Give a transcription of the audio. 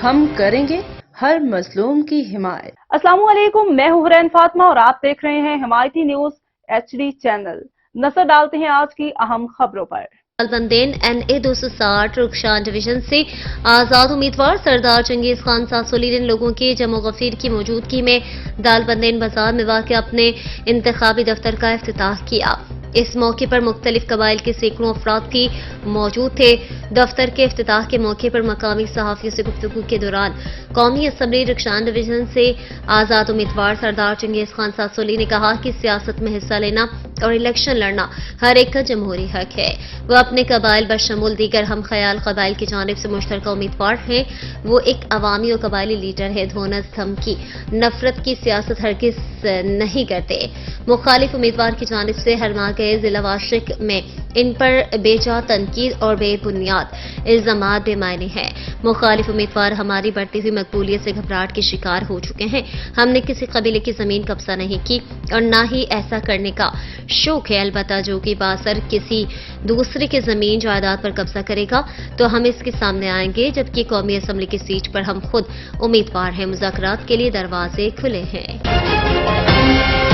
ہم کریں گے ہر مظلوم کی حمایت۔ السلام علیکم، میں ہوں حرین فاطمہ اور آپ دیکھ رہے ہیں حمایتی نیوز HD چینل۔ نظر ڈالتے ہیں آج کی اہم خبروں پر۔ دالبندین NA 260 رخشان ڈویژن سے آزاد امیدوار سردار چنگیز خان ساسولی نے لوگوں کے جمع غفیر کی موجودگی میں دالبندین بازار میں واقع اپنے انتخابی دفتر کا افتتاح کیا۔ اس موقع پر مختلف قبائل کے سینکڑوں افراد بھی موجود تھے۔ دفتر کے افتتاح کے موقع پر مقامی صحافیوں سے گفتگو کے دوران قومی اسمبلی رخشان ڈویژن سے آزاد امیدوار سردار چنگیز خان ساسولی نے کہا کہ سیاست میں حصہ لینا اور الیکشن لڑنا ہر ایک کا جمہوری حق ہے۔ وہ اپنے قبائل بشمول دیگر ہم خیال قبائل کی جانب سے مشترکہ امیدوار ہیں۔ وہ ایک عوامی اور قبائلی لیڈر ہے۔ دھونس دھمکی نفرت کی سیاست ہرگز نہیں کرتے۔ مخالف امیدوار کی جانب سے ہر ماہ گئے ضلع واشق میں ان پر بے جا تنقید اور بے بنیاد الزامات بے معنی ہیں۔ مخالف امیدوار ہماری بڑھتی ہوئی مقبولیت سے گھبراہٹ کے شکار ہو چکے ہیں۔ ہم نے کسی قبیلے کی زمین قبضہ نہیں کی اور نہ ہی ایسا کرنے کا شوق ہے، البتہ جو کہ باثر کسی دوسرے کی زمین جائیداد پر قبضہ کرے گا تو ہم اس کے سامنے آئیں گے، جبکہ قومی اسمبلی کی سیٹ پر ہم خود امیدوار ہیں۔ مذاکرات کے لیے دروازے کھلے ہیں۔